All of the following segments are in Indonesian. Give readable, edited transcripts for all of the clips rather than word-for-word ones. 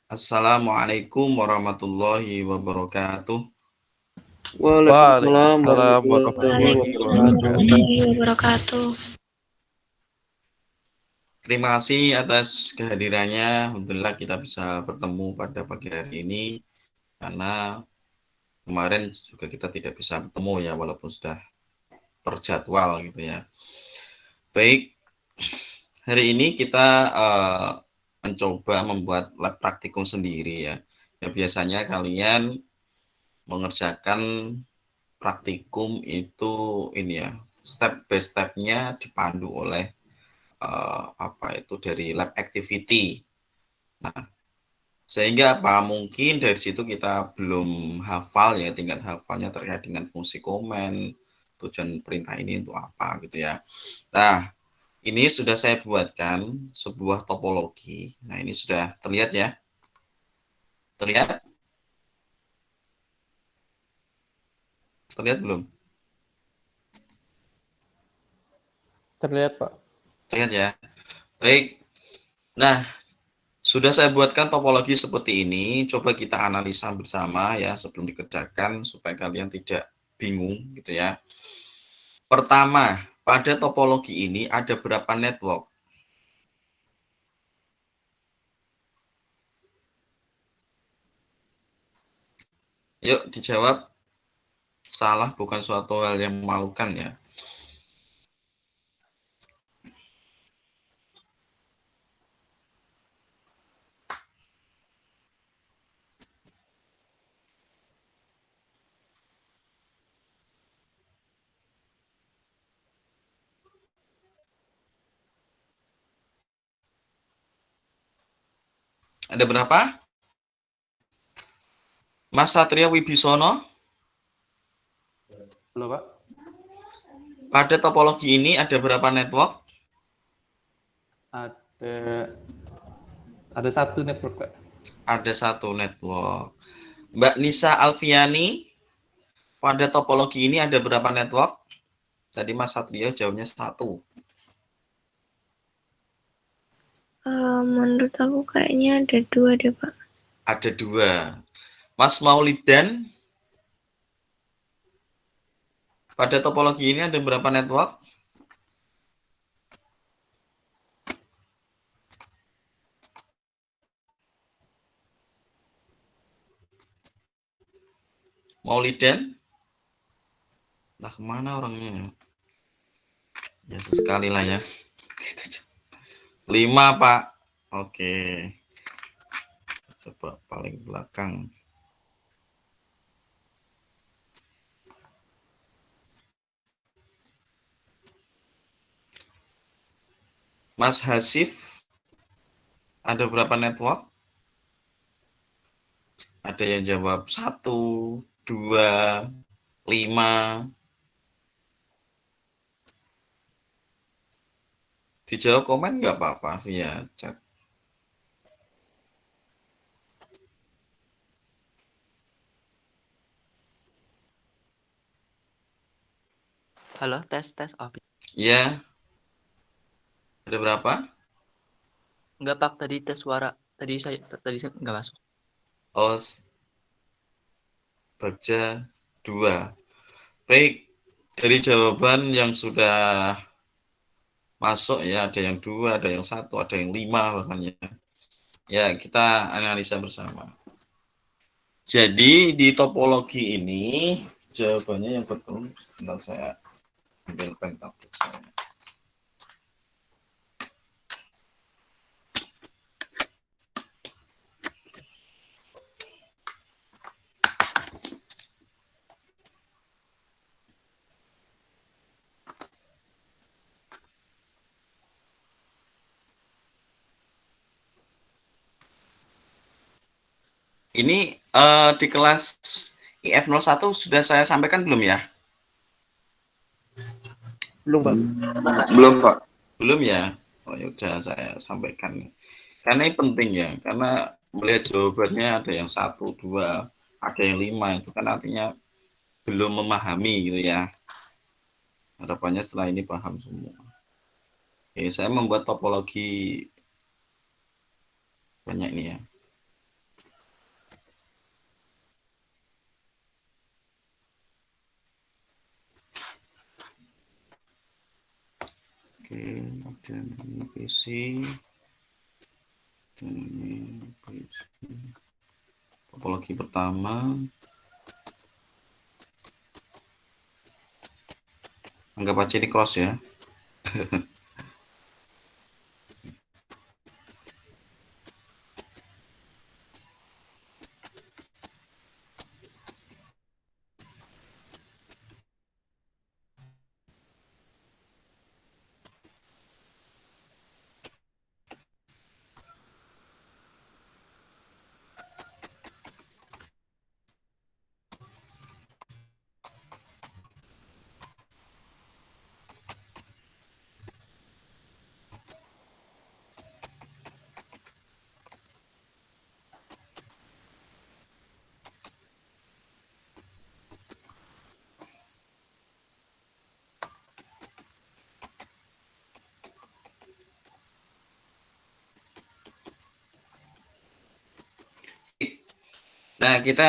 Assalamualaikum warahmatullahi wabarakatuh. Waalaikumsalam Waalaikumsalam warahmatullahi warahmatullahi wabarakatuh. wabarakatuh. Warahmatullahi wabarakatuh. Terima kasih atas kehadirannya. Alhamdulillah kita bisa bertemu pada pagi hari ini karena kemarin juga kita tidak bisa bertemu ya walaupun sudah terjadwal gitu ya. Baik, hari ini kita mencoba membuat lab praktikum sendiri ya. Ya biasanya kalian mengerjakan praktikum itu ini ya, step by step-nya dipandu oleh dari lab activity. Nah, sehingga apa mungkin dari situ kita belum hafal ya, tingkat hafalnya terkait dengan fungsi komen, tujuan perintah ini untuk apa gitu ya. Nah, ini sudah saya buatkan sebuah topologi. Nah, ini sudah terlihat ya. Terlihat? Terlihat belum? Terlihat, Pak. Terlihat ya. Baik. Nah, sudah saya buatkan topologi seperti ini. Coba kita analisa bersama ya sebelum dikerjakan supaya kalian tidak bingung gitu ya. Pertama, pada topologi ini ada berapa network? Yuk dijawab. Salah bukan suatu hal yang memalukan ya. Ada berapa? Mas Satria Wibisono? Halo, Pak. Pada topologi ini ada berapa network? Ada satu network, Pak. Ada satu network. Mbak Nisa Alfiani, pada topologi ini ada berapa network? Tadi Mas Satria jawabnya satu. Menurut aku kayaknya ada 2 deh, Pak. Ada 2. Mas Maulidan, pada topologi ini ada berapa network? Maulidan? Nah, kemana orangnya? Ya, sekali lah ya. 5, Pak. Oke. Coba paling belakang. Mas Hasif, ada berapa network? Ada yang jawab 1, 2, 5. Dijawab komen nggak apa-apa via chat. Halo, tes oke. Ya. Ada berapa? Enggak, Pak, tadi tes suara. Tadi saya enggak masuk. Oh, baca 2. Baik, dari jawaban yang sudah masuk ya, ada yang 2, ada yang 1, ada yang 5 bahkan ya. Ya, kita analisa bersama. Jadi di topologi ini jawabannya yang betul. Sebentar saya ambil pen tablet saya. Ini di kelas IF01 sudah saya sampaikan belum ya? Belum, Pak. Belum, Pak. Belum ya? Oh ya udah saya sampaikan. Karena ini penting ya, karena melihat jawabannya ada yang 1, 2, ada yang 5, itu kan artinya belum memahami gitu ya. Harapannya setelah ini paham semua. Oke, saya membuat topologi banyak nih ya. dan ini PC dan ini PC. Topologi pertama, anggap aja ini cross ya. Nah, kita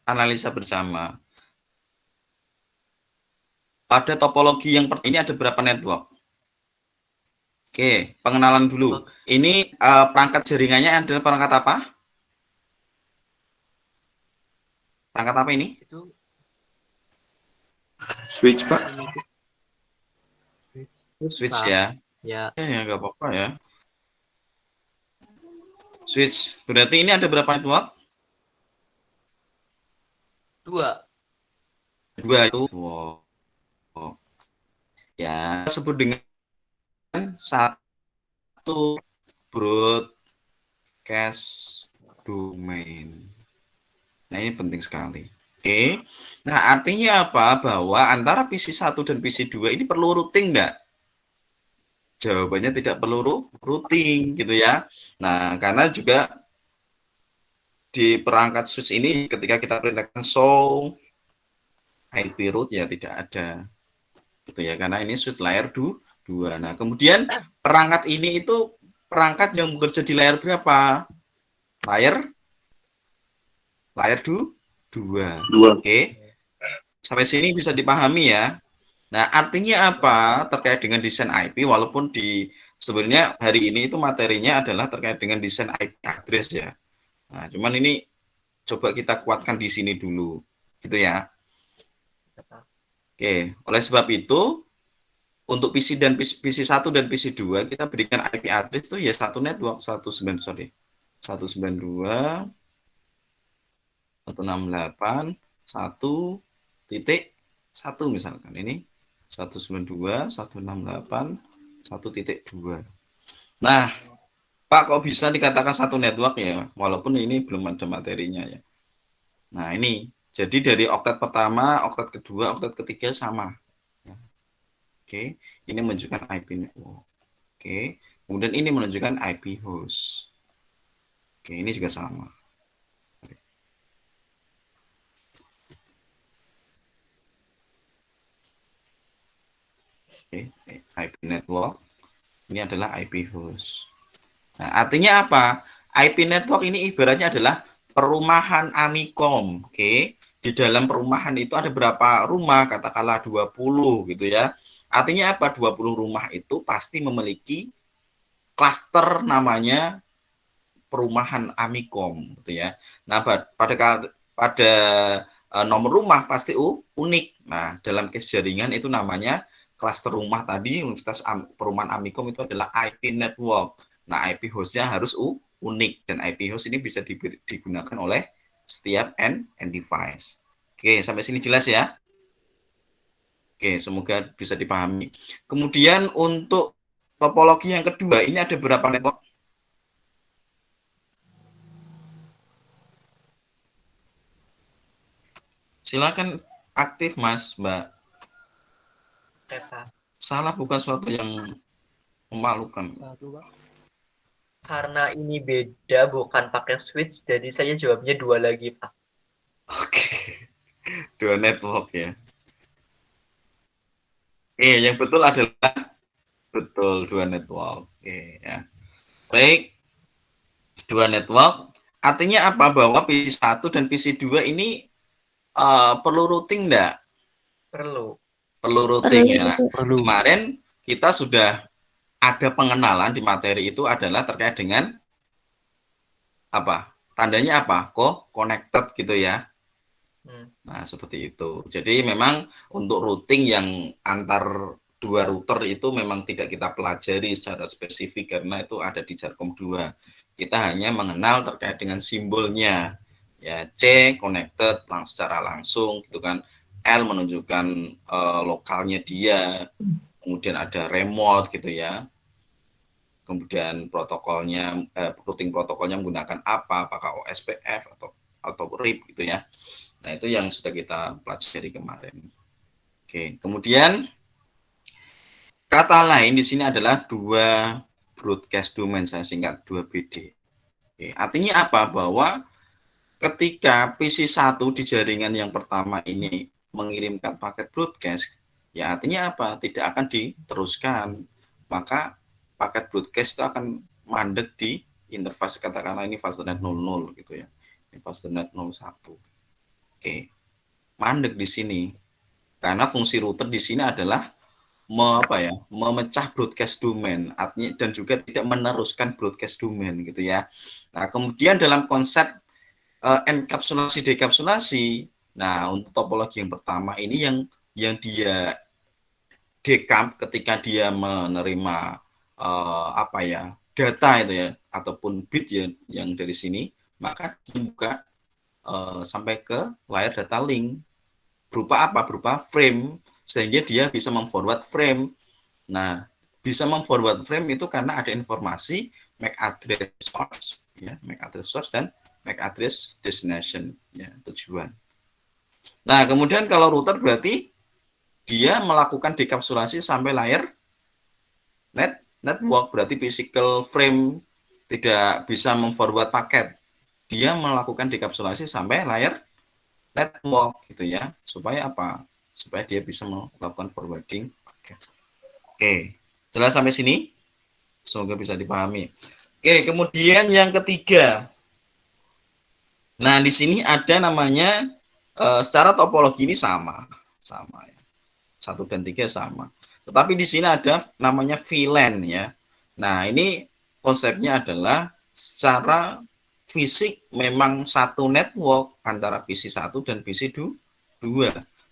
analisa bersama. Pada topologi yang ini ada berapa network? Oke, pengenalan dulu. Ini perangkat jaringannya adalah perangkat apa? Perangkat apa ini? Itu Switch, Pak. Switch ya. ya Ya, nggak apa-apa ya. Switch. Berarti ini ada berapa network? 2. 2 itu. Wow. Ya, sebut dengan satu broadcast domain. Nah, ini penting sekali. Oke. Nah, artinya apa? Bahwa antara PC 1 dan PC 2 ini perlu routing enggak? Jawabannya tidak perlu routing gitu ya. Nah, karena juga di perangkat switch ini ketika kita perintahkan show IP root ya tidak ada. Gitu ya, karena ini switch layer 2. Nah, kemudian perangkat ini itu perangkat yang bekerja di layer berapa? Layer 2. Oke. Sampai sini bisa dipahami ya. Nah, artinya apa? Terkait dengan desain IP, walaupun sebenarnya hari ini itu materinya adalah terkait dengan desain IP address ya. Nah, cuman ini coba kita kuatkan di sini dulu. Gitu ya. Oke, oleh sebab itu untuk PC 1 dan PC 2 kita berikan IP address itu ya satu network 192 168 1.1 misalkan ini 192 168 1.2. Nah, Pak, kok bisa dikatakan satu network ya, walaupun ini belum ada materinya ya. Nah, ini jadi dari oktet pertama, oktet kedua, oktet ketiga sama. Oke, ini menunjukkan IP network. Oke, kemudian ini menunjukkan IP host. Oke, ini juga sama. Oke, IP network. Ini adalah IP host. Nah, artinya apa? IP network ini ibaratnya adalah perumahan Amikom. Oke, di dalam perumahan itu ada berapa rumah? Katakanlah 20 gitu ya. Artinya apa? 20 rumah itu pasti memiliki klaster namanya perumahan Amikom gitu ya. Nah, pada nomor rumah pasti unik. Nah, dalam case jaringan itu namanya klaster rumah tadi, Universitas Perumahan Amikom itu adalah IP network. Nah, IP hostnya harus unik dan IP host ini bisa digunakan oleh setiap end device. Oke, sampai sini jelas ya? Oke, semoga bisa dipahami. Kemudian untuk topologi yang kedua, ini ada berapa network? Silakan aktif, Mas, Mbak. Salah bukan suatu yang memalukan. Karena ini beda, bukan pakai switch, jadi saya jawabnya 2 lagi, Pak. Oke, 2 network ya. Yang betul adalah betul 2 network. Oke ya. Baik, 2 network. Artinya apa? Bahwa PC 1 dan PC 2 ini perlu routing enggak? Perlu. Perlu routing ya. Perlu. Kemarin kita sudah ada pengenalan di materi itu adalah terkait dengan apa? Tandanya apa? Connected gitu ya. Nah, seperti itu. Jadi memang untuk routing yang antar dua router itu memang tidak kita pelajari secara spesifik karena itu ada di Jarkom 2. Kita hanya mengenal terkait dengan simbolnya. Ya, C connected secara langsung gitu kan. L menunjukkan lokalnya dia. Kemudian ada remote gitu ya. Kemudian protokolnya routing protokolnya menggunakan apa? Apakah OSPF atau RIP gitu ya. Nah, itu yang sudah kita pelajari kemarin. Oke, kemudian kata lain di sini adalah 2 broadcast domain, saya singkat 2BD. Oke, artinya apa? Bahwa ketika PC1 di jaringan yang pertama ini mengirimkan paket broadcast, ya artinya apa? Tidak akan diteruskan. Maka paket broadcast itu akan mandek di interface, katakanlah ini Fastnet 00 gitu ya. Ini Fastnet 01. Oke, mandek di sini karena fungsi router di sini adalah memecah broadcast domain artinya, dan juga tidak meneruskan broadcast domain gitu ya. Nah, kemudian dalam konsep enkapsulasi dekapsulasi, nah untuk topologi yang pertama ini yang dia decamp ketika dia menerima data itu ya ataupun bit ya yang dari sini, maka dibuka sampai ke layer data link berupa apa? Berupa frame, sehingga dia bisa memforward frame. Nah, bisa memforward frame itu karena ada informasi MAC address source, ya, MAC address source dan MAC address destination, ya, tujuan. Nah, kemudian kalau router berarti dia melakukan dekapsulasi sampai layer network, berarti physical frame tidak bisa memforward paket. Dia melakukan dekapsulasi sampai layer network gitu ya, supaya apa? Supaya dia bisa melakukan forwarding paket. Oke, jelas sampai sini? Semoga bisa dipahami. Oke, kemudian yang ketiga. Nah, di sini ada namanya secara topologi ini sama ya. 1 dan 3 sama. Tetapi di sini ada namanya VLAN ya. Nah, ini konsepnya adalah secara fisik memang satu network antara PC1 dan PC2,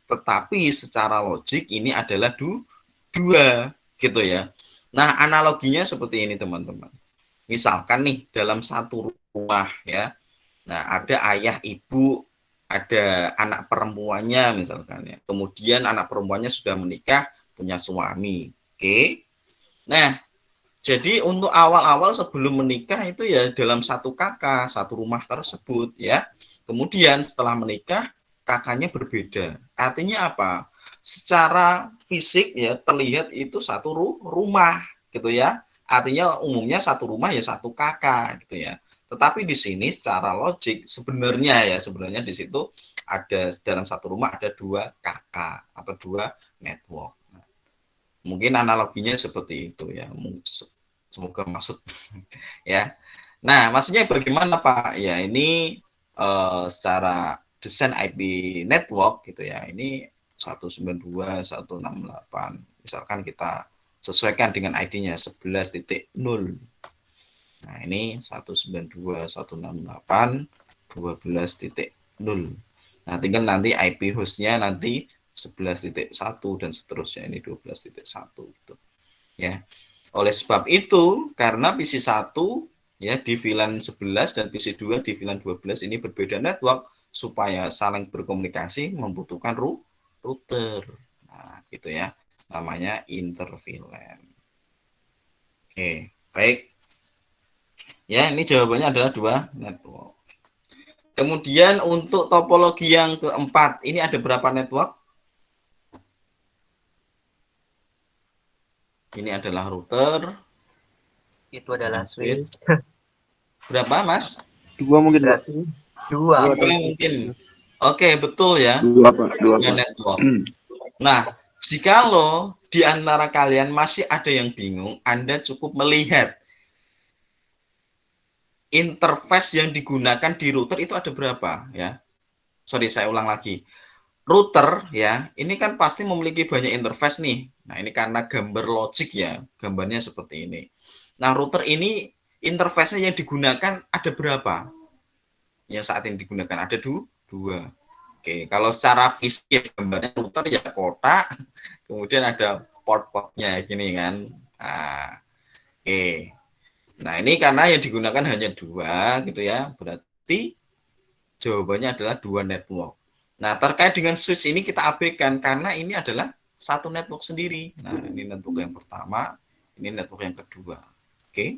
tetapi secara logik ini adalah dua gitu ya. Nah, analoginya seperti ini teman-teman. Misalkan nih dalam satu rumah ya. Nah, ada ayah, ibu, ada anak perempuannya misalkan ya. Kemudian anak perempuannya sudah menikah, punya suami. Oke. Nah, jadi untuk awal-awal sebelum menikah itu ya dalam satu kakak, satu rumah tersebut ya. Kemudian setelah menikah kakaknya berbeda. Artinya apa? Secara fisik ya terlihat itu satu rumah gitu ya. Artinya umumnya satu rumah ya satu kakak gitu ya. Tetapi di sini secara logik sebenarnya di situ ada dalam satu rumah ada 2 kakak atau 2 network. Mungkin analoginya seperti itu ya. Semoga maksud ya. Nah, maksudnya bagaimana Pak? Ya ini secara desain IP network gitu ya. Ini 192.168. Misalkan kita sesuaikan dengan ID-nya 11.0. Nah, ini 192.168.12.0. Nah, tinggal nanti IP hostnya nanti 11.1 dan seterusnya, ini 12.1 gitu. Ya. Oleh sebab itu, karena PC1 ya di VLAN 11 dan PC2 di VLAN 12 ini berbeda network, supaya saling berkomunikasi membutuhkan router. Nah, gitu ya. Namanya inter-VLAN. Oke, baik. Ya, ini jawabannya adalah 2 network. Kemudian untuk topologi yang keempat, ini ada berapa network? Ini adalah router. Itu adalah switch. Berapa, Mas? 2 mungkin, Pak. Berarti 2. Mungkin. Oke, betul ya. 2 Pak, 2 Pak. Network. Nah, jikalau di antara kalian masih ada yang bingung, Anda cukup melihat interface yang digunakan di router itu ada berapa ya. Sorry, saya ulang lagi. router ya, ini kan pasti memiliki banyak interface nih. Nah, ini karena gambar logik ya, gambarnya seperti ini. Nah, router ini interface-nya yang digunakan ada berapa? Yang saat ini digunakan ada dua. Oke, kalau secara fisik gambarnya router ya kotak, kemudian ada port-portnya gini kan. Nah, oke. Nah, ini karena yang digunakan hanya dua gitu ya, berarti jawabannya adalah dua network. Nah, terkait dengan switch ini kita abaikan karena ini adalah satu network sendiri. Nah, ini network yang pertama, ini network yang kedua. Oke.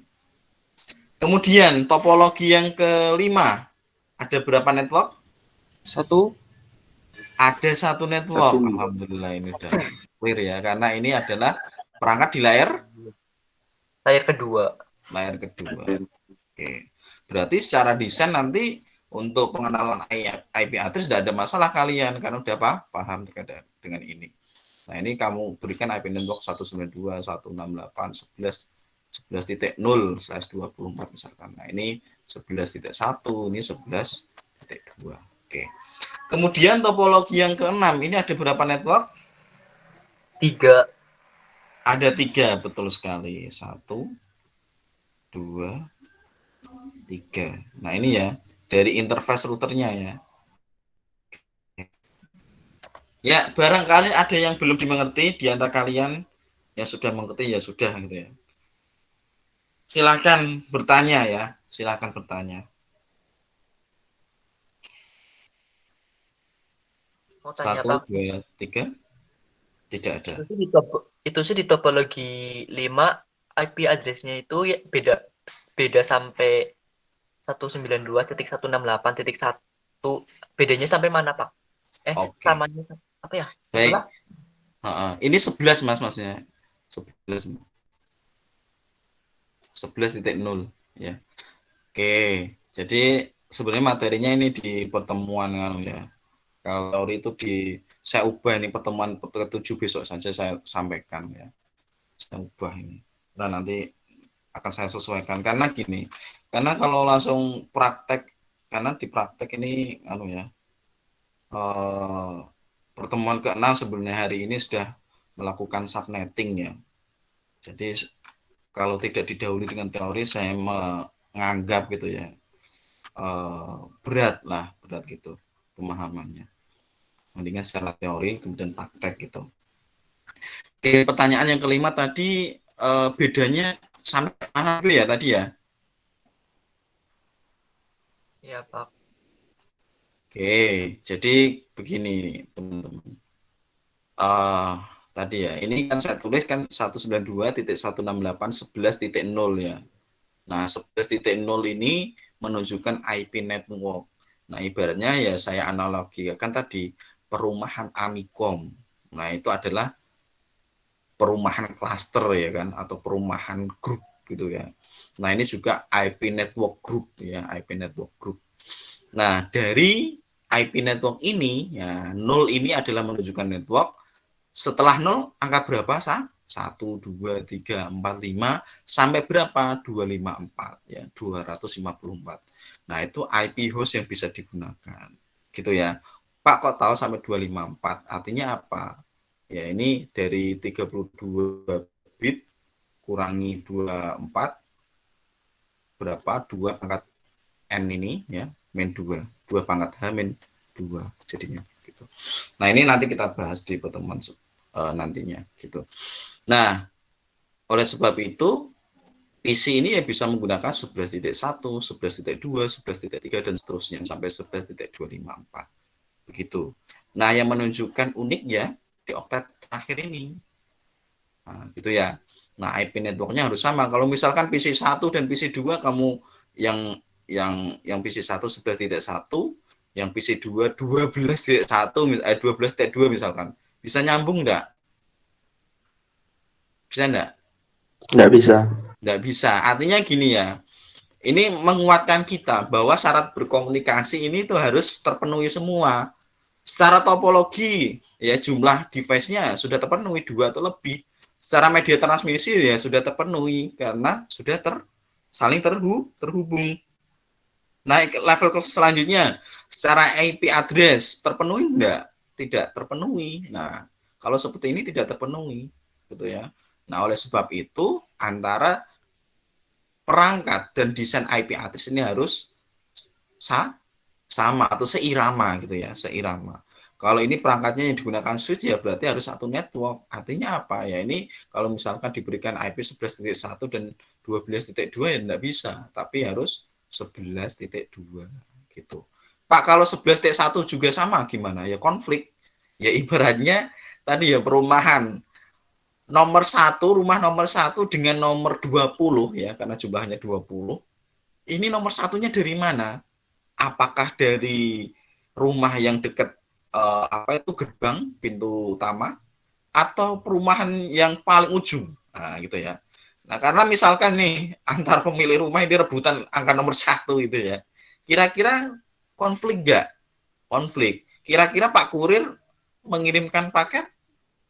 Kemudian topologi yang kelima, ada berapa network? 1. Ada satu network. Alhamdulillah ini udah clear ya, karena ini adalah perangkat di Layar kedua. layar kedua. Oke. Berarti secara desain nanti untuk pengenalan IP address tidak ada masalah kalian karena udah paham terkait dengan ini. Nah, ini kamu berikan IP network 192.168.11.0/24 misalkan. Nah, ini 11.1, ini 11.2. Oke. Kemudian topologi yang keenam, ini ada berapa network? 3. Ada 3, betul sekali. 1, 2, 3. Nah, ini ya dari interface routernya ya. Ya, barangkali ada yang belum dimengerti di antara kalian yang sudah mengerti ya sudah gitu ya. Silakan bertanya ya, silakan bertanya. Mau tanya 1, Pak, 2, 3, tidak ada. itu sih di topologi 5 IP address-nya itu ya beda sampai 192.168.1. Bedanya sampai mana, Pak? Oke. Samanya apa ya? Baik. Itulah. Ini 11 Mas maksudnya. 11. 11.0 ya. Oke. Jadi sebenarnya materinya ini di pertemuan ya. Kalau itu saya ubah ini pertemuan ke-7 besok saja saya sampaikan ya. Saya ubah ini. Nah, nanti akan saya sesuaikan karena gini. Karena kalau langsung praktek, karena di praktek ini pertemuan ke-6 sebenarnya hari ini sudah melakukan subnetting ya. Jadi kalau tidak didahului dengan teori saya menganggap gitu ya berat gitu pemahamannya. Mendingan secara teori kemudian praktek gitu. Oke, pertanyaan yang kelima tadi bedanya sampai mana dulu ya tadi ya? Iya, Pak. Oke, jadi begini teman-teman. Tadi ya, ini kan saya tulis kan 192.168.11.0 ya. Nah, 11.0 ini menunjukkan IP network. Nah, ibaratnya ya saya analogikan tadi perumahan Amikom. Nah, itu adalah perumahan klaster ya kan atau perumahan grup gitu ya. Nah, ini juga IP network group ya, IP network group. Nah, dari IP network ini ya 0 ini adalah menunjukkan network. Setelah 0 angka berapa? 1, 2, 3, 4, 5 sampai berapa? 254 ya, 254. Nah, itu IP host yang bisa digunakan. Gitu ya. Pak kok tahu sampai 254? Artinya apa? Ya, ini dari 32 bit kurangi 24 berapa? 2 pangkat N ini ya, min 2. 2 pangkat H min 2 jadinya gitu. Nah, ini nanti kita bahas di pertemuan nantinya gitu. Nah, oleh sebab itu PC ini ya bisa menggunakan 11.1, 11.2, 11.3 dan seterusnya sampai 11.254. Begitu. Nah, yang menunjukkan unik ya di oktet terakhir ini. Nah, gitu ya. Nah, IP networknya harus sama. Kalau misalkan PC 1 dan PC 2 kamu yang PC 1 11.1, yang PC 2 12.1 12.2 misalkan. Bisa nyambung enggak? Bisa enggak? Nggak bisa. Enggak bisa. Artinya gini ya. Ini menguatkan kita bahwa syarat berkomunikasi ini tuh harus terpenuhi semua. Secara topologi ya jumlah device-nya sudah terpenuhi 2 atau lebih. Secara media transmisi ya sudah terpenuhi karena sudah saling terhubung. Naik level selanjutnya, secara IP address terpenuhi enggak? tidak terpenuhi. Nah, kalau seperti ini tidak terpenuhi, gitu ya. Nah, oleh sebab itu antara perangkat dan desain IP address ini harus sama atau seirama gitu ya, seirama. Kalau ini perangkatnya yang digunakan switch ya berarti harus satu network. Artinya apa ya? Ini kalau misalkan diberikan IP 11.1 dan 12.2 ya enggak bisa, tapi harus 11.2 gitu. Pak, kalau 11.1 juga sama gimana? Ya konflik. Ya ibaratnya tadi ya perumahan rumah nomor 1 dengan nomor 20 ya, karena jumlahnya 20. Ini nomor satunya dari mana? Apakah dari rumah yang dekat apa itu gerbang pintu utama atau perumahan yang paling ujung, nah gitu ya. Nah karena misalkan nih antar pemilik rumah ini rebutan angka nomor 1 gitu ya, kira-kira konflik nggak? Konflik. Kira-kira Pak Kurir mengirimkan paket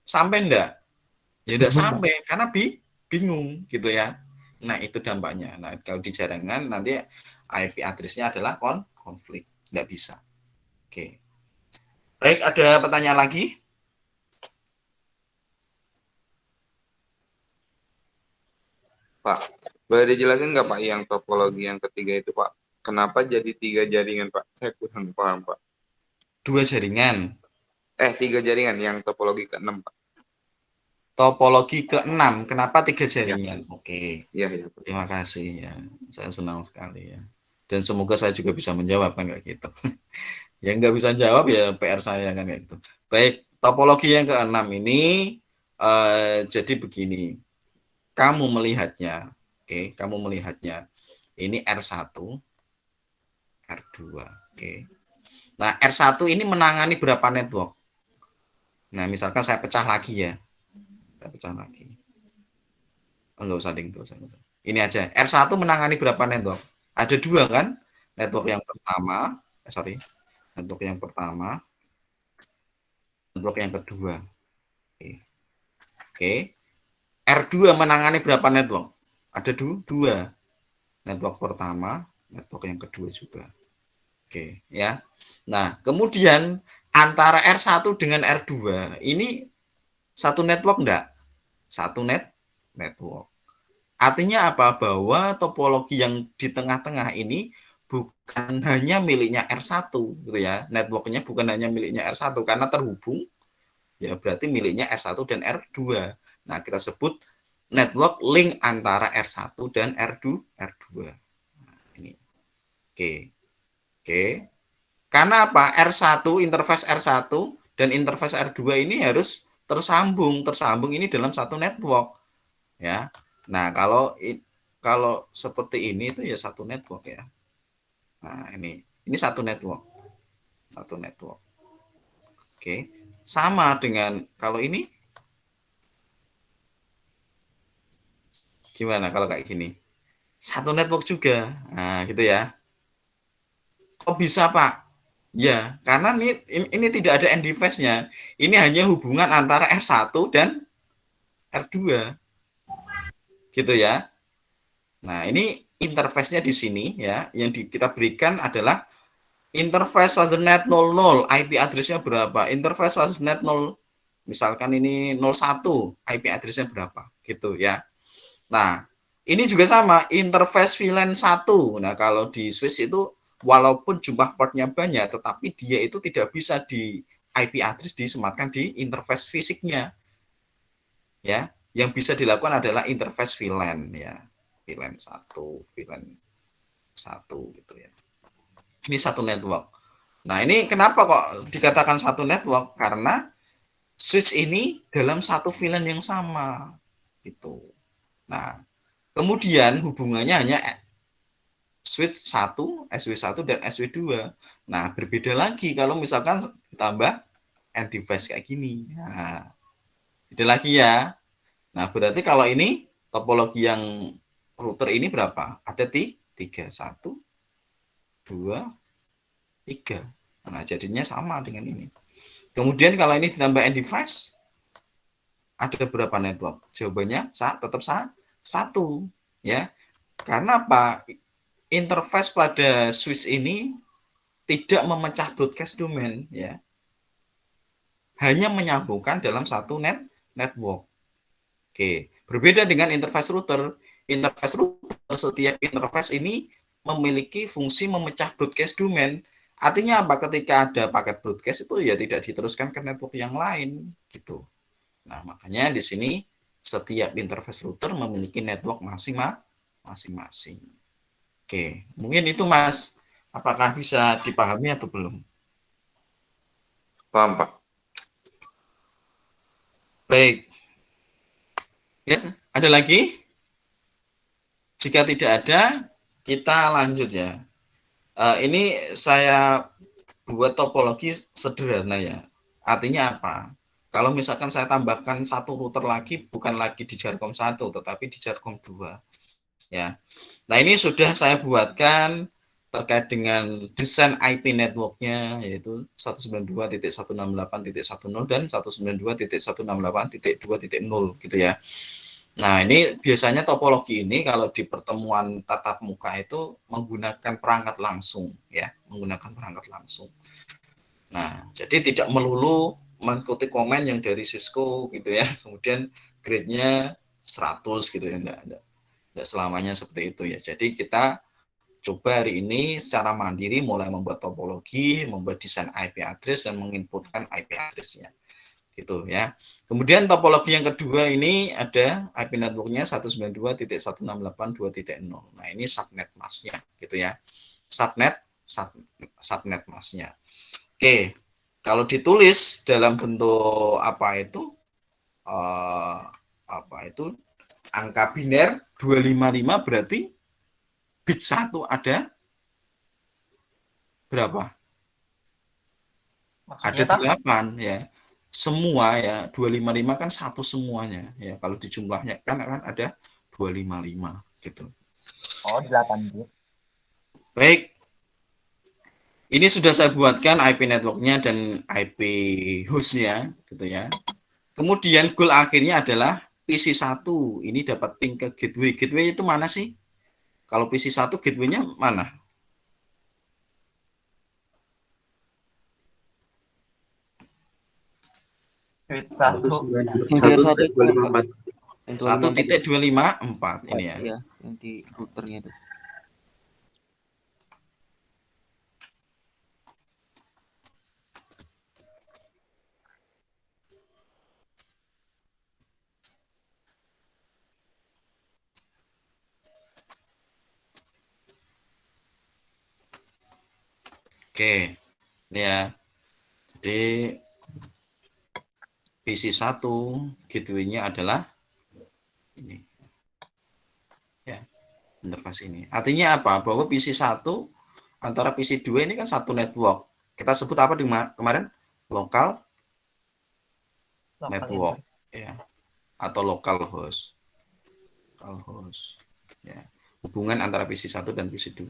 sampai enggak? Ya enggak sampai karena bingung gitu ya. Nah itu dampaknya. Nah kalau di jaringan nanti IP address-nya adalah konflik, nggak bisa. Oke. Baik, ada pertanyaan lagi? Pak, boleh dijelasin nggak Pak yang topologi yang ketiga itu Pak? Kenapa jadi 3 jaringan Pak? Saya kurang paham Pak. 2 jaringan. 3 jaringan yang topologi ke-6 Pak. Topologi ke-6, kenapa 3 Ya, jaringan? Oke, iya ya. terima kasih ya. Saya senang sekali ya. Dan semoga saya juga bisa menjawab kan kayak gitu. Yang nggak bisa jawab ya PR saya kan kayak gitu. Baik, topologi yang ke-6 ini jadi begini. Kamu melihatnya, oke, kamu melihatnya. Ini R1, R2, oke. Nah, R1 ini menangani berapa network? Nah, misalkan saya pecah lagi ya. Saya pecah lagi. Oh, enggak usah ding, enggak usah. Ini aja. R1 menangani berapa network? Ada 2 kan? Network yang pertama, network yang pertama, network yang kedua. Oke. Oke. R2 menangani berapa network? Ada 2. Network pertama, network yang kedua juga. Oke, ya. Nah, kemudian antara R1 dengan R2 ini satu network enggak? Satu network. Artinya apa? Bahwa topologi yang di tengah-tengah ini bukan hanya miliknya R1 gitu ya. Networknya bukan hanya miliknya R1 karena terhubung ya berarti miliknya R1 dan R2. Nah, kita sebut network link antara R1 dan R2. Nah, ini. Oke. Oke. Karena apa? R1 interface R1 dan interface R2 ini harus tersambung ini dalam satu network ya. Nah, kalau seperti ini itu ya satu network ya. Nah, ini satu network. Satu network. Oke. Sama dengan kalau ini gimana kalau kayak gini? Satu network juga. Nah, gitu ya. Kok bisa, Pak? Ya, karena ini tidak ada end device-nya. Ini hanya hubungan antara R1 dan R2. Gitu ya. Nah, ini interface-nya di sini ya. Yang kita berikan adalah interface Ethernet 00, IP address-nya berapa? Interface Ethernet 0, misalkan ini 01, IP address-nya berapa? Gitu ya. Nah, ini juga sama, interface VLAN 1. Nah, kalau di switch itu walaupun jumlah portnya banyak, tetapi dia itu tidak bisa di IP address disematkan di interface fisiknya. Ya, yang bisa dilakukan adalah interface VLAN ya. VLAN 1, VLAN 1 gitu ya. Ini satu network. Nah, ini kenapa kok dikatakan satu network? Karena switch ini dalam satu VLAN yang sama gitu. Nah, kemudian hubungannya hanya switch 1, SW1 dan SW2. Nah, berbeda lagi kalau misalkan ditambah end device kayak gini. Nah, beda lagi ya. Nah, berarti kalau ini topologi yang router ini berapa? Ada 3, 1, 2, 3. Nah, jadinya sama dengan ini. Kemudian kalau ini ditambah end device, ada berapa network? Jawabannya tetap satu. Ya, karena apa? Interface pada switch ini tidak memecah broadcast domain ya. hanya menyambungkan dalam satu network. Oke, berbeda dengan interface router. Interface router, setiap interface ini memiliki fungsi memecah broadcast domain. Artinya apa? Ketika ada paket broadcast itu ya tidak diteruskan ke network yang lain gitu. Nah, makanya di sini setiap interface router memiliki network masing-masing. Oke, mungkin itu Mas. Apakah bisa dipahami atau belum? Paham, Pak. Baik. Yes, ada lagi? Jika tidak ada, kita lanjut ya. Ini saya buat topologi sederhana ya. Artinya apa? Kalau misalkan saya tambahkan satu router lagi, bukan lagi di Jarkom 1, tetapi di Jarkom 2. Ya. Nah, ini sudah saya buatkan terkait dengan desain IP networknya, yaitu 192.168.10 dan 192.168.2.0 gitu ya. Nah, ini biasanya topologi ini kalau di pertemuan tatap muka itu menggunakan perangkat langsung ya, menggunakan perangkat langsung. Nah, jadi tidak melulu mengikuti komen yang dari Cisco gitu ya, kemudian grade-nya 100 gitu ya, enggak selamanya seperti itu ya. Jadi kita coba hari ini secara mandiri mulai membuat topologi, membuat desain IP address dan menginputkan IP address-nya. Gitu ya. Kemudian topologi yang kedua ini ada IP networknya 192.168.2.0. Nah, ini subnet masknya gitu ya. Subnet masknya. Oke, kalau ditulis dalam bentuk angka biner 255 berarti bit 1 ada berapa? Maksudnya, Ada 8 ya. Semua ya, 255 kan satu semuanya ya. Kalau dijumlahnya kan ada 255 gitu. Oh, 8 bit. Baik. Ini sudah saya buatkan IP networknya dan IP hostnya gitu ya. Kemudian goal akhirnya adalah PC1 ini dapat ping ke gateway. Gateway itu mana sih? Kalau PC1 gateway-nya mana? Bit 1. Yang tier 1 itu apa? 1.254 ini ya. Iya, yang di routernya itu. Oke. Ini ya. Jadi PC1 gateway-nya adalah ini. Ya, interface ini. Artinya apa? Bahwa PC1 antara PC2 ini kan satu network. Kita sebut apa kemarin? Local network ya. Atau local host. Local host. Ya. Hubungan antara PC1 dan PC2.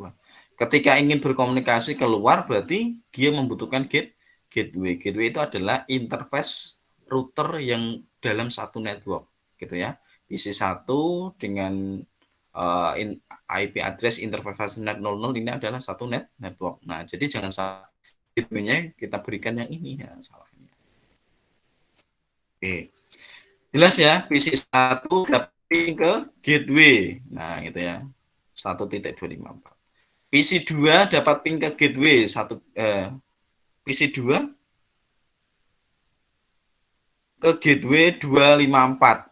Ketika ingin berkomunikasi keluar berarti dia membutuhkan gateway. Gateway itu adalah interface router yang dalam satu network gitu ya. PC1 dengan IP address interface net 00 ini adalah satu network. Nah, jadi jangan salah gateway-nya kita berikan yang ini ya salahnya. Oke. Jelas ya, PC1 dapat ping ke gateway. Nah, gitu ya. 1.254. PC2 dapat ping ke gateway PC2 ke gateway 254.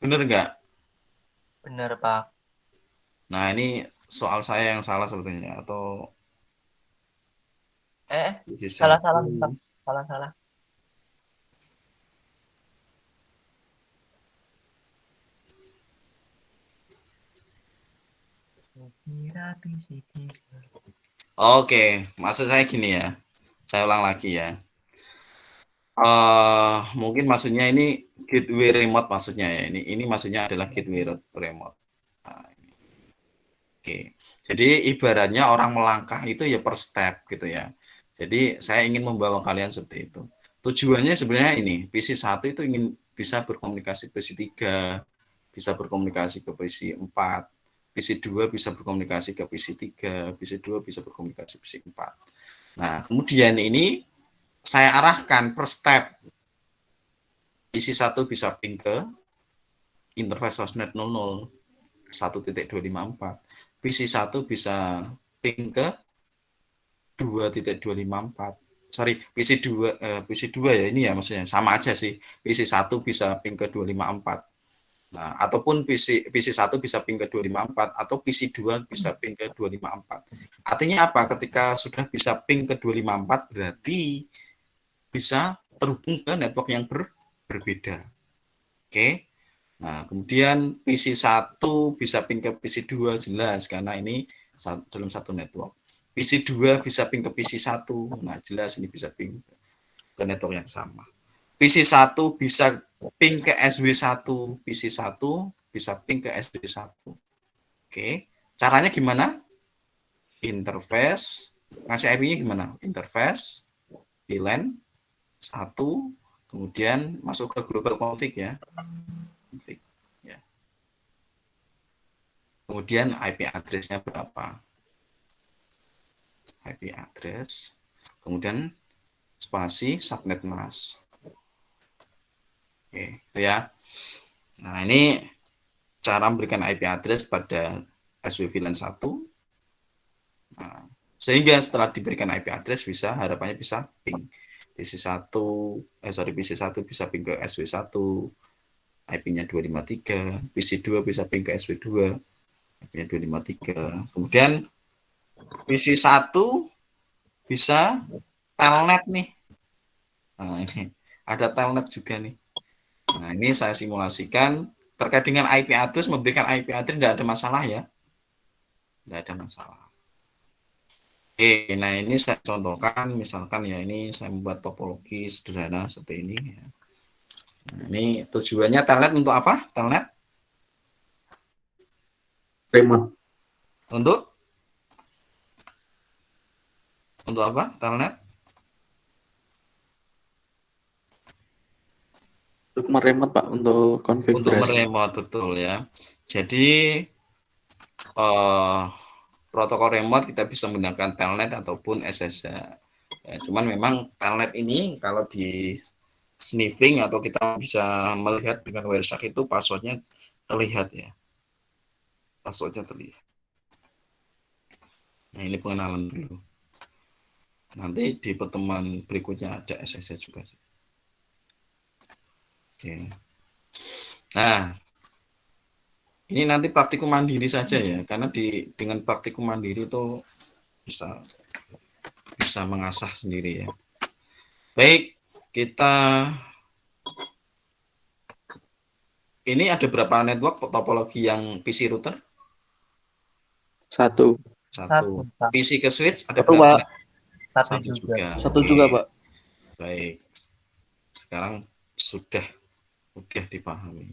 Bener nggak? Bener, Pak. Nah, ini soal saya yang salah sebetulnya atau salah, Pak. Salah. Oke, maksud saya gini ya. Saya ulang lagi ya. Mungkin maksudnya ini gateway remote maksudnya ya. Ini maksudnya adalah gateway remote. Nah, ini. Oke. Jadi ibaratnya orang melangkah itu ya per step gitu ya. Jadi saya ingin membawa kalian seperti itu. Tujuannya sebenarnya ini, PC1 itu ingin bisa berkomunikasi ke PC3, bisa berkomunikasi ke PC4, PC2 bisa berkomunikasi ke PC3, PC2 bisa berkomunikasi ke PC4. Nah, kemudian ini saya arahkan per step PC1 bisa ping ke interface hostnet 00 1.254. PC1 bisa ping ke 2.254. Sorry, PC2 ya ini ya maksudnya sama aja sih. PC1 bisa ping ke 254. Nah, ataupun PC1 bisa ping ke 254 atau PC2 bisa ping ke 254. Artinya apa? Ketika sudah bisa ping ke 254 berarti bisa terhubung ke network yang berbeda. Oke. Nah, kemudian PC1 bisa ping ke PC2 jelas karena ini dalam satu network. PC2 bisa ping ke PC1. Nah, jelas ini bisa ping ke network yang sama. PC1 bisa ping ke SW1. PC1 bisa ping ke SW1. Oke. Caranya gimana? Interface. Ngasih IP-nya gimana? Interface, VLAN, 1, kemudian masuk ke global config ya. Config. Ya. Kemudian IP address-nya berapa? IP address, kemudian spasi subnet mask. Oke, itu ya. Nah, ini cara memberikan IP address pada SW VLAN 1. Nah, sehingga setelah diberikan IP address harapannya bisa ping. PC1 bisa ping ke SW1, IP-nya 253, PC2 bisa ping ke SW2, IP-nya 253. Kemudian PC1 bisa telnet nih. Nah, ini ada telnet juga nih. Nah, ini saya simulasikan terkait dengan IP address, memberikan IP address tidak ada masalah ya. Tidak ada masalah. Oke, nah ini saya contohkan, misalkan ya ini saya membuat topologi sederhana seperti ini. Ya. Nah, ini tujuannya telnet untuk apa? Telnet? Remote. Untuk apa? Telnet? Untuk meremote Pak, untuk Untuk konfigurasi. meremote, betul ya. Jadi protokol remote kita bisa menggunakan telnet ataupun SSH. Ya, cuman memang telnet ini kalau di sniffing atau kita bisa melihat dengan Wireshark itu passwordnya terlihat ya. Passwordnya terlihat. Nah, ini pengenalan dulu. Nanti di pertemuan berikutnya ada SSH juga sih. Oke. Nah, ini nanti praktikum mandiri saja ya, karena dengan praktikum mandiri itu bisa mengasah sendiri ya. Baik, ini ada berapa network topologi yang PC router? 1. Satu. PC ke switch ada Satu, berapa? Pak. Satu juga. Satu Oke. juga, Pak. Baik. Sekarang sudah dipahami.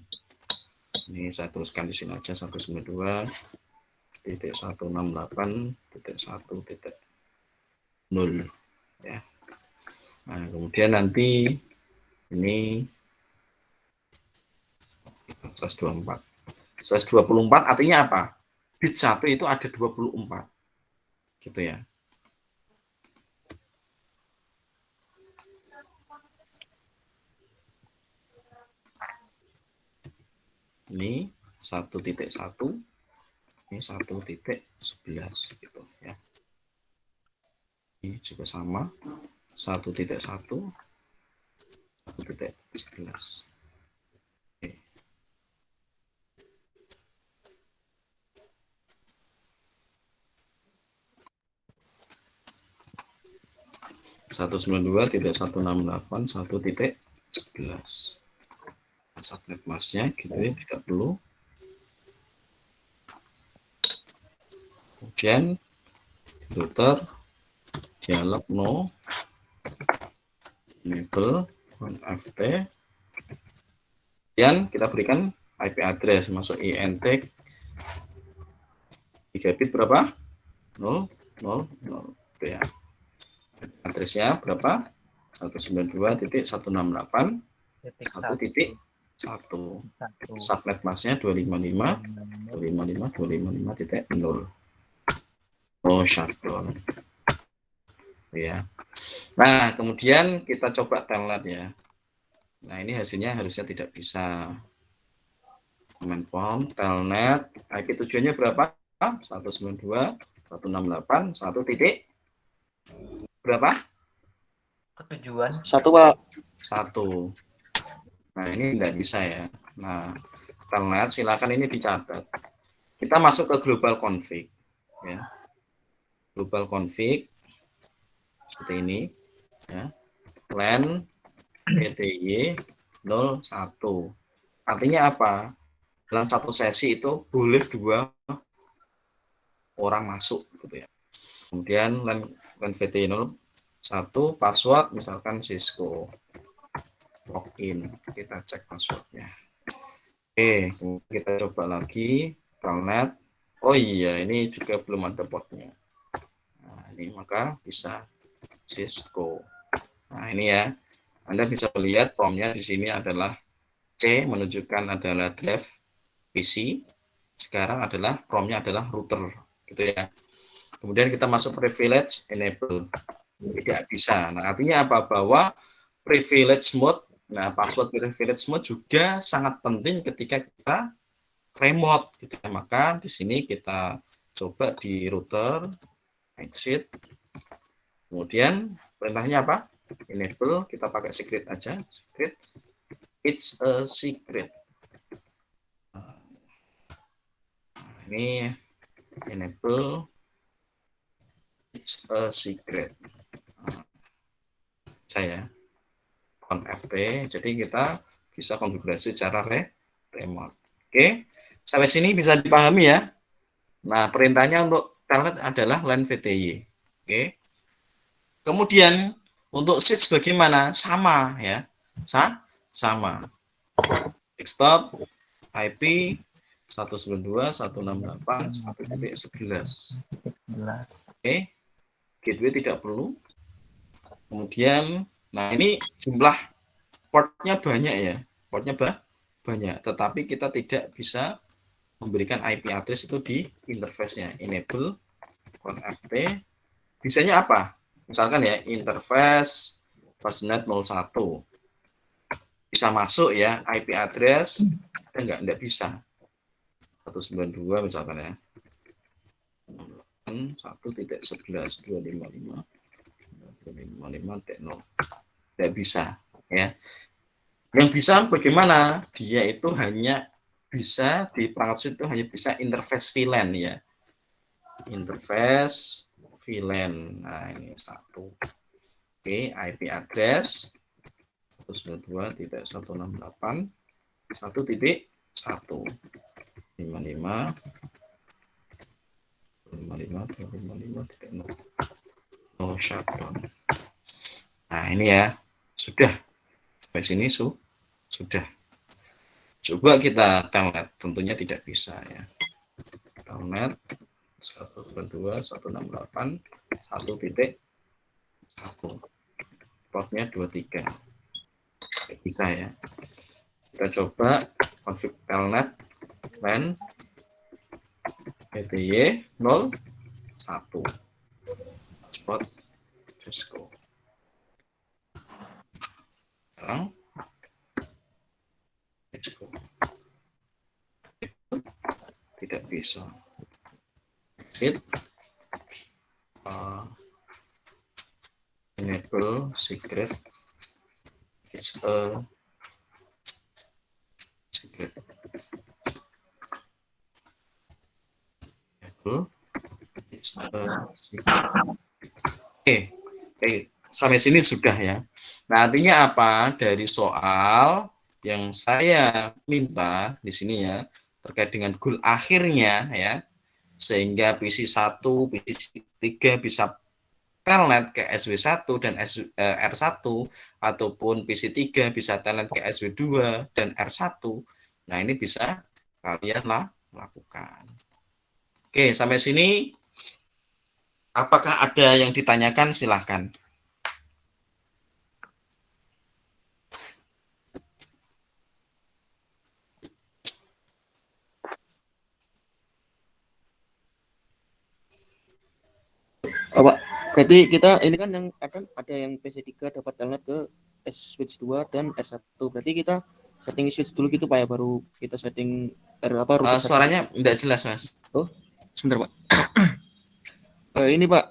Ini saya tuliskan di sini aja 192.168.1.0 ya. Nah, kemudian nanti ini 124. 124 artinya apa? Bit 1 itu ada 24. Gitu ya. Ini 1.1, ini 1.11 gitu ya. Ini juga sama 1.1, 1.11. Oke. 192.168.1.11. Subnet masknya gitu ya, tidak perlu. Kemudian router dialog no enable FT. Kemudian kita berikan IP address masuk INT 3 bit berapa? 0 0 0 itu ya. Addressnya berapa? 192.168.1.1. Subnet masknya 255.255.255.0. Oh, shutdown. Ya. Nah, kemudian kita coba telnet ya. Nah, ini hasilnya harusnya tidak bisa. Command prompt telnet IP tujuannya berapa? 192.168 1 titik berapa? Ketujuan. 1 Pak. 1. Nah, ini tidak bisa ya. Nah, telnet silakan ini dicatat. Kita masuk ke global config ya. Global config seperti ini ya. LAN PTY 01. Artinya apa? Dalam satu sesi itu boleh 2 orang masuk gitu ya. Kemudian LAN VTY 01 password misalkan Cisco. Login, kita cek passwordnya. Oke, kita coba lagi telnet. Oh iya, ini juga belum ada portnya. Nah, ini maka bisa Cisco. Nah, ini ya. Anda bisa lihat promnya di sini adalah C menunjukkan adalah drive PC. Sekarang adalah promnya adalah router, gitu ya. Kemudian kita masuk privilege enable. Tidak bisa. Nah, artinya apa? Bahwa privilege mode, nah password privilege mode juga sangat penting ketika kita remote, gitu ya. Maka di sini kita coba di router, exit. Kemudian perintahnya apa? Enable, kita pakai secret aja, secret. It's a secret. Nah, ini enable, it's a secret. Nah, saya FP, jadi kita bisa konfigurasi secara remote. Oke, sampai sini bisa dipahami ya. Nah, perintahnya untuk telnet adalah LAN VTY. Oke. Kemudian untuk switch bagaimana? Sama ya. Sama. Desktop IP 192.168.1.11. Oke. Gateway tidak perlu. Kemudian, nah ini jumlah portnya banyak ya. Portnya banyak, tetapi kita tidak bisa memberikan IP address itu di interface-nya. Enable conft. Bisanya apa? Misalkan ya, interface fastnet 01. Bisa masuk ya, IP address enggak bisa. 192 misalkan ya. 1.11.255.0. Tidak bisa ya. Yang bisa bagaimana? Dia itu hanya bisa di perangkat itu hanya bisa interface VLAN ya. Interface VLAN. Nah, ini 1. Oke, IP address 192.168.1.1 55.255.0 shutdown. Nah, ini ya. Sudah. Sampai sini sudah. Coba kita telnet, tentunya tidak bisa ya. Telnet 192.168.1.1. Portnya 23. Tidak bisa ya. Kita coba config telnet LAN PTY 01. Spot Cisco. Sekarang tidak bisa. Exit. Enable secret. It's a secret. Enable. It's a secret. Oke, sampai sini sudah ya. Nah, artinya apa? Dari soal yang saya minta di sini ya, terkait dengan goal akhirnya ya, sehingga PC1, PC3 bisa telnet ke SW1 dan R1, ataupun PC3 bisa telnet ke SW2 dan R1. Nah, ini bisa kalian lakukan. Oke, sampai sini apakah ada yang ditanyakan? Silahkan. Oh, Pak. Berarti kita ini kan yang ada yang PC3 dapat telnet ke switch 2 dan R1. Berarti kita setting switch dulu gitu Pak ya, baru kita setting router 1. Suaranya tidak jelas, Mas. Sebentar Pak. Ini Pak,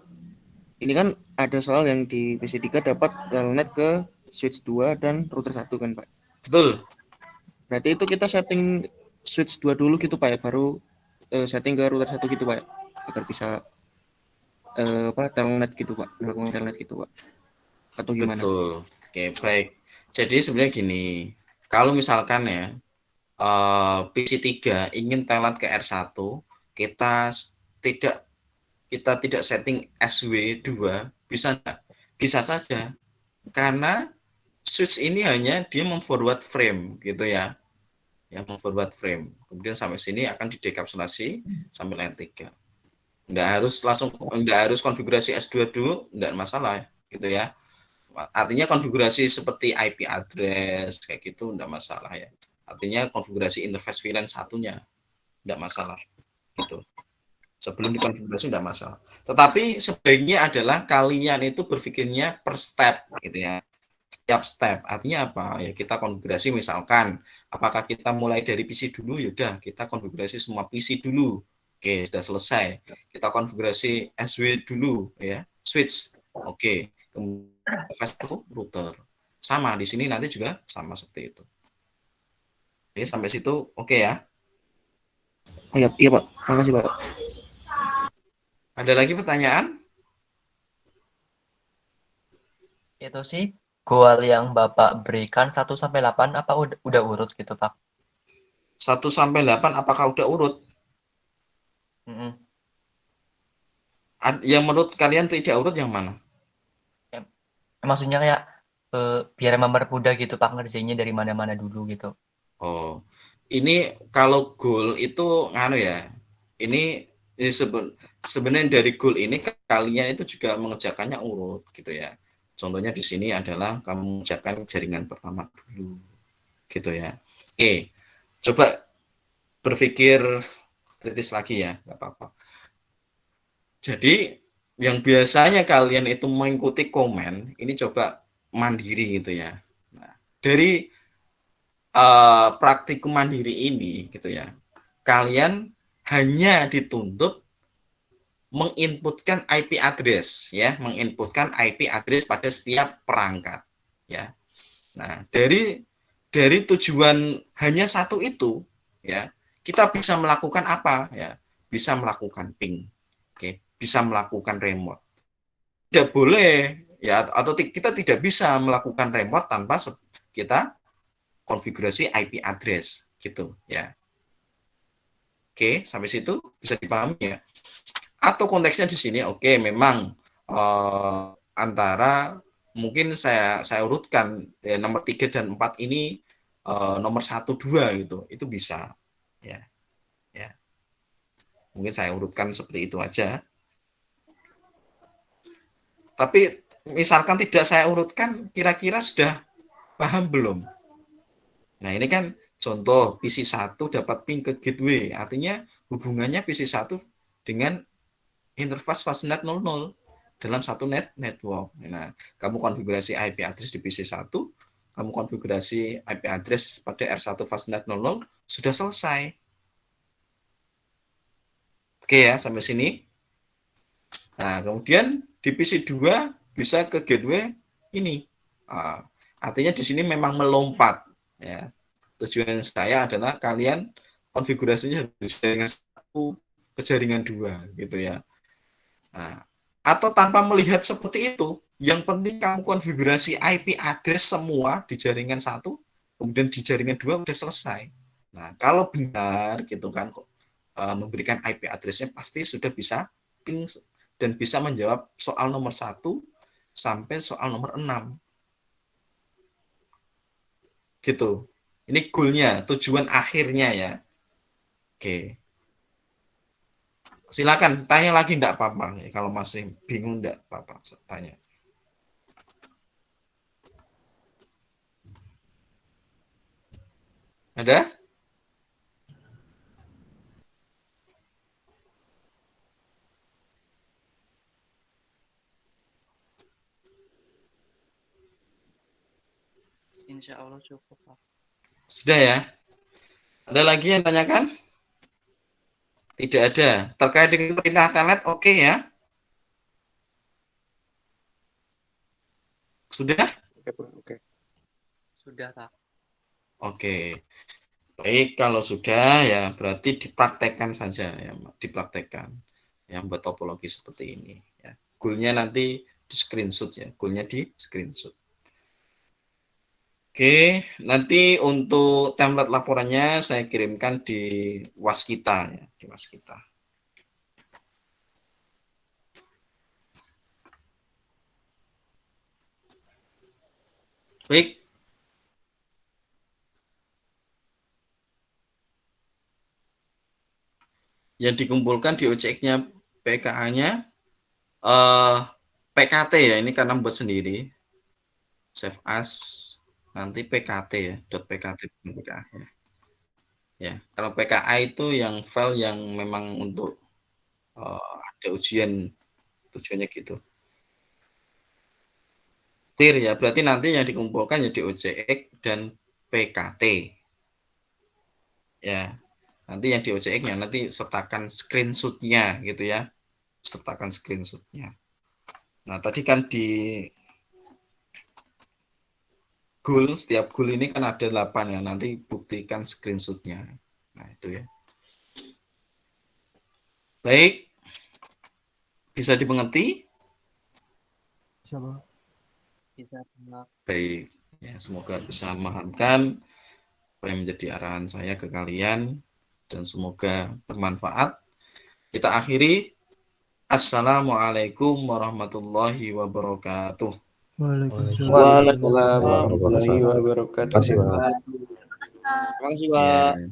ini kan ada soal yang di PC3 dapat telnet ke switch 2 dan router 1 kan Pak. Betul. Berarti itu kita setting switch 2 dulu gitu Pak ya, baru setting ke router 1 gitu Pak ya, agar bisa telnet gitu Pak, melakukan telnet gitu Pak. Atau gimana? Betul. Oke, baik. Jadi sebenarnya gini, kalau misalkan ya PC3 ingin telnet ke R1, kita tidak setting SW2, bisa enggak? Bisa saja. Karena switch ini hanya dia memforward frame gitu ya. Yang memforward frame. Kemudian sampai sini akan didekapsulasi sampai layer 3. Enggak harus konfigurasi S2 dulu, enggak masalah gitu ya. Artinya konfigurasi seperti IP address kayak gitu enggak masalah ya. Artinya konfigurasi interface VLAN satunya enggak masalah gitu. Sebelum dikonfigurasi enggak masalah. Tetapi sebaiknya adalah kalian itu berpikirnya per step gitu ya. Setiap step. Artinya apa? Ya kita konfigurasi misalkan apakah kita mulai dari PC dulu, yaudah kita konfigurasi semua PC dulu. Oke, sudah selesai. Kita konfigurasi SW dulu ya, switch. Oke, kemudian router. Sama di sini nanti juga sama seperti itu. Oke, sampai situ oke ya. Iya Pak, makasih Pak. Ada lagi pertanyaan? Itu sih goal yang Bapak berikan 1 sampai 8 apa udah urut gitu, Pak? 1 sampai 8 apakah udah urut? Yang menurut kalian tidak urut yang mana? Maksudnya kayak biar mempermudah gitu Pak ngerjainnya dari mana-mana dulu gitu. Oh, ini kalau goal itu nganu ya. Ini sebenarnya dari goal ini kalian itu juga mengerjakannya urut gitu ya. Contohnya di sini adalah kamu mengerjakan jaringan pertama dulu gitu ya. Oke, coba berpikir kritis lagi ya, nggak apa-apa. Jadi yang biasanya kalian itu mengikuti komen, ini coba mandiri gitu ya. Nah, dari praktikum mandiri ini gitu ya, kalian hanya dituntut menginputkan IP address ya, menginputkan IP address pada setiap perangkat ya. Nah, dari tujuan hanya satu itu ya, kita bisa melakukan apa ya? Bisa melakukan ping. Oke, bisa melakukan remote. Tidak boleh ya, atau kita tidak bisa melakukan remote tanpa kita konfigurasi IP address gitu ya. Oke, sampai situ bisa dipahami ya. Atau konteksnya di sini memang antara mungkin saya urutkan ya, nomor 3 dan 4 ini nomor 1 2 gitu. Itu bisa ya. Ya. Mungkin saya urutkan seperti itu aja. Tapi misalkan tidak saya urutkan, kira-kira sudah paham belum? Nah, ini kan contoh PC1 dapat ping ke gateway, artinya hubungannya PC1 dengan interface fastnet 00 dalam satu network. Nah, kamu konfigurasi IP address di PC1, kamu konfigurasi IP address pada R1 fastnet 00, sudah selesai. Oke ya, sampai sini. Nah, kemudian di PC2 bisa ke gateway ini. Artinya di sini memang melompat ya. Tujuan saya adalah kalian konfigurasinya dari jaringan 1 ke jaringan 2 gitu ya. Nah, atau tanpa melihat seperti itu, yang penting kamu konfigurasi IP address semua di jaringan 1, kemudian di jaringan 2 udah selesai. Nah, kalau benar gitu kan memberikan IP address-nya pasti sudah bisa ping dan bisa menjawab soal nomor 1 sampai soal nomor 6. Gitu. Ini goal-nya, tujuan akhirnya ya. Oke. Silakan tanya lagi enggak apa-apa. Kalau masih bingung enggak apa-apa, tanya. Ada? Insya Allah cukup, Pak. Sudah ya? Ada lagi yang tanyakan? Tidak ada. Terkait dengan perintah Kanet, oke ya? Sudah? Oke. Sudah, Pak. Oke. Baik, kalau sudah ya berarti dipraktekkan saja ya, dipraktekkan. Ya, buat topologi seperti ini ya. Goalnya nanti di screenshot ya, goalnya di screenshot. Oke, nanti untuk template laporannya saya kirimkan di Waskita ya, di Waskita. Baik. Yang dikumpulkan di OCX-nya PKA-nya PKT ya, ini karena buat sendiri. Save as nanti PKT ya, .pkt PKA ya. Ya, kalau PKA itu yang file yang memang untuk ada ujian, tujuannya gitu. Tir ya, berarti nanti yang dikumpulkan ya di OCX dan PKT. Ya, nanti yang di OCX-nya nanti sertakan screenshot-nya gitu ya. Sertakan screenshot-nya. Nah, tadi kan di goal, setiap goal ini kan ada 8 ya, nanti buktikan screenshot-nya. Nah, itu ya. Baik. Bisa dimengerti? Bisa, Pak. Baik. Ya, semoga bisa memahamkan apa yang menjadi arahan saya ke kalian dan semoga bermanfaat. Kita akhiri. Assalamualaikum warahmatullahi wabarakatuh. Waalaikumsalam warahmatullahi wabarakatuh. Terima kasih, Pak. Ya.